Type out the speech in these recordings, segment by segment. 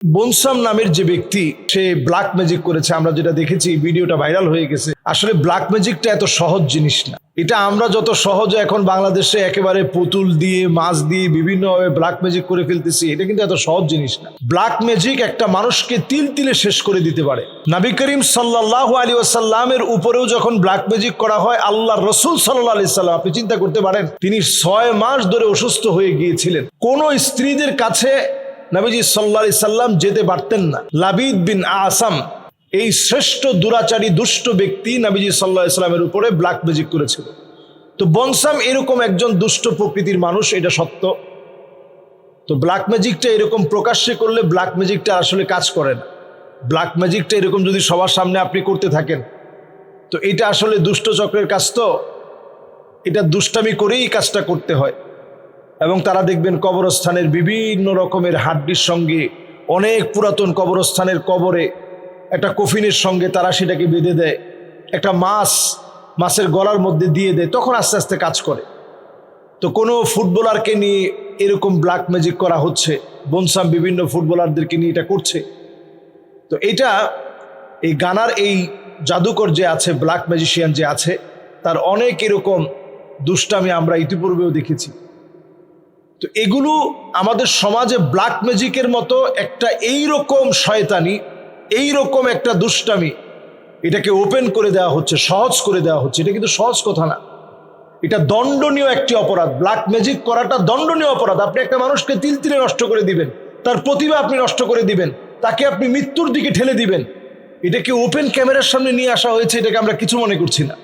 বনসাম নামের যে ব্যক্তি সে ব্ল্যাক ম্যাজিক করেছে, আমরা যেটা দেখেছি ভিডিওটা ভাইরাল হয়ে গেছে। আসলে ব্ল্যাক ম্যাজিকটা এত সহজ জিনিস না। এটা আমরা যত সহজে এখন বাংলাদেশে একেবারে পুতুল দিয়ে মাছ দিয়ে বিভিন্নভাবে ব্ল্যাক ম্যাজিক করে ফেলতেছি, এটা কিন্তু এত সহজ জিনিস না। ব্ল্যাক ম্যাজিক একটা মানুষকে তিল তিলে শেষ করে দিতে পারে। নবী করিম সাল্লাল্লাহু আলাইহি ওয়াসাল্লামের উপরেও যখন ব্ল্যাক ম্যাজিক করা হয়, আল্লাহর রাসূল সাল্লাল্লাহু আলাইহি সাল্লাম, আপনি চিন্তা করতে পারেন, তিনি 6 মাস ধরে অসুস্থ হয়ে গিয়েছিলেন। কোন স্ত্রীদের কাছে নবীজি সাল্লাল্লাহু আলাইহি সাল্লাম যেতে পারতেন না। লাবিদ বিন আসাম, এই শ্রেষ্ঠ দুরাচারী দুষ্ট ব্যক্তি, নবীজি সাল্লাল্লাহু আলাইহি সাল্লামের উপরে ব্ল্যাক ম্যাজিক করেছিল। তো বনসাম এরকম একজন দুষ্ট প্রকৃতির মানুষ, এটা সত্য। তো ব্ল্যাক ম্যাজিকটা এরকম প্রকাশ্যে করলে ব্ল্যাক ম্যাজিকটা আসলে কাজ করে না। ব্ল্যাক ম্যাজিকটা এরকম যদি সবার সামনে আপনি করতে থাকেন, তো এটা আসলে দুষ্ট চক্রের কাজ। তো এটা দুষ্টামি করেই কাজটা করতে হয়। এবং তারা দেখবেন কবরস্থানের বিভিন্ন রকমের হাড্ডির সঙ্গে, অনেক পুরাতন কবরস্থানের কবরে একটা কফিনের সঙ্গে তারা সেটাকে বেঁধে দেয়, একটা মাছের গলার মধ্যে দিয়ে দেয়, তখন আস্তে আস্তে কাজ করে। তো কোনো ফুটবলারকে নিয়ে এরকম ব্ল্যাক ম্যাজিক করা হচ্ছে, বনসাম বিভিন্ন ফুটবলারদেরকে নিয়ে এটা করছে। তো এটা এই গানার এই জাদুকর যে আছে, ব্ল্যাক ম্যাজিশিয়ান যে আছে, তার অনেক এরকম দুষ্টামি আমরা ইতিপূর্বেও দেখেছি। তো এগুলো আমাদের সমাজে ব্ল্যাক ম্যাজিকের মতো একটা এইরকম শয়তানি, এইরকম একটা দুষ্টামি, এটাকে ওপেন করে দেওয়া হচ্ছে, সহজ করে দেওয়া হচ্ছে। এটা কিন্তু সহজ কথা না, এটা দণ্ডনীয় একটি অপরাধ। ব্ল্যাক ম্যাজিক করাটা দণ্ডনীয় অপরাধ। আপনি একটা মানুষকে তিল তিলে নষ্ট করে দিবেন, তার প্রতিভা আপনি নষ্ট করে দিবেন, তাকে আপনি মৃত্যুর দিকে ঠেলে দিবেন। এটাকে ওপেন ক্যামেরার সামনে নিয়ে আসা হয়েছে, এটাকে আমরা কিছু মনে করছি না।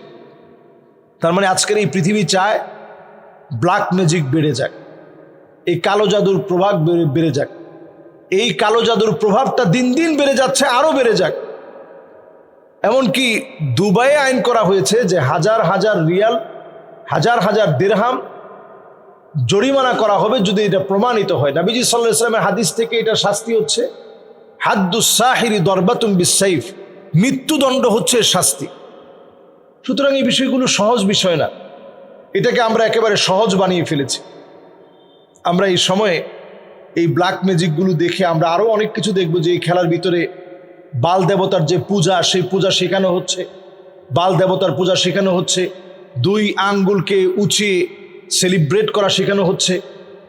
তার মানে আজকের এই পৃথিবী চায় ব্ল্যাক ম্যাজিক বেড়ে যাক, এই কালো জাদুর প্রভাব বেড়ে যাক। এই কালো জাদুর প্রভাবটা দিন দিন বেড়ে যাচ্ছে, আরো বেড়ে যাক। এমনকি দুবাইয়ে আইন করা হয়েছে যে হাজার হাজার রিয়াল, হাজার হাজার দিরহাম জরিমানা করা হবে যদি এটা প্রমাণিত হয়। নবীজি সাল্লাল্লাহু আলাইহি ওয়াসাল্লামের হাদিস থেকে এটা শাস্তি হচ্ছে হাদ্দুস সাহিরি দরবাতুম বিসাইফ, মৃত্যুদণ্ড হচ্ছে শাস্তি। সুতরাং এই বিষয়গুলো সহজ বিষয় না, এটাকে আমরা একেবারে সহজ বানিয়ে ফেলেছি। আমরা এই সময়ে এই ব্ল্যাক ম্যাজিকগুলো দেখে আমরা আরও অনেক কিছু দেখব, যে এই খেলার ভিতরে বাল দেবতার যে পূজা, সেই পূজা শেখানো হচ্ছে, বাল দেবতার পূজা শেখানো হচ্ছে, 2 আঙ্গুলকে উঁচিয়ে সেলিব্রেট করা শেখানো হচ্ছে,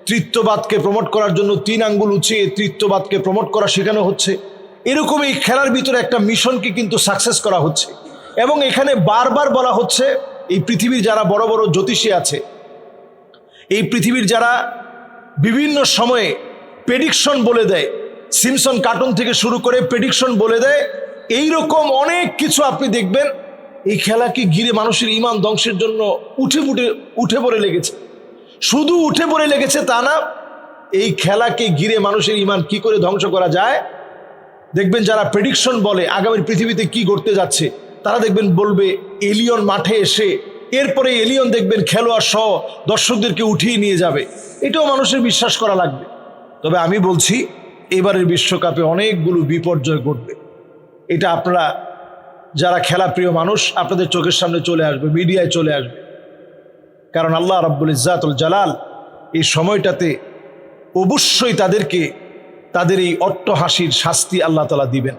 তৃত্ববাদকে প্রমোট করার জন্য 3 আঙ্গুল উঁচিয়ে তৃত্ববাদকে প্রমোট করা শেখানো হচ্ছে। এরকম এই খেলার ভিতরে একটা মিশনকে কিন্তু সাকসেস করা হচ্ছে। এবং এখানে বারবার বলা হচ্ছে, এই পৃথিবীর যারা বড় বড় জ্যোতিষী আছে, এই পৃথিবীর যারা বিভিন্ন সময়ে প্রেডিকশন বলে দেয়, সিমসন কার্টুন থেকে শুরু করে প্রেডিকশন বলে দেয়, এইরকম অনেক কিছু আপনি দেখবেন এই খেলাকে ঘিরে মানুষের ঈমান ধ্বংসের জন্য উঠে পড়ে লেগেছে। শুধু উঠে পড়ে লেগেছে তা না, এই খেলাকে ঘিরে মানুষের ঈমান কি করে ধ্বংস করা যায়। দেখবেন যারা প্রেডিকশন বলে আগামী পৃথিবীতে কি ঘটতে যাচ্ছে, তারা দেখবেন বলবে এলিয়ন মাঠে এসে, এরপরে এলিয়ন দেখবেন খেলোয়াড় সহ দর্শকদেরকে উঠিয়ে নিয়ে যাবে। এটাও মানুষের বিশ্বাস করা লাগবে। তবে আমি বলছি, এবারের বিশ্বকাপে অনেকগুলো বিপর্যয় ঘটবে। এটা আপনারা যারা খেলা প্রিয় মানুষ, আপনাদের চোখের সামনে চলে আসবে, মিডিয়ায় চলে আসবে। কারণ আল্লাহ রাব্বুল ইজ্জাতুল জালাল এই সময়টাতে অবশ্যই তাদেরকে তাদের এই অট্টহাসির শাস্তি আল্লাহ তাআলা দিবেন।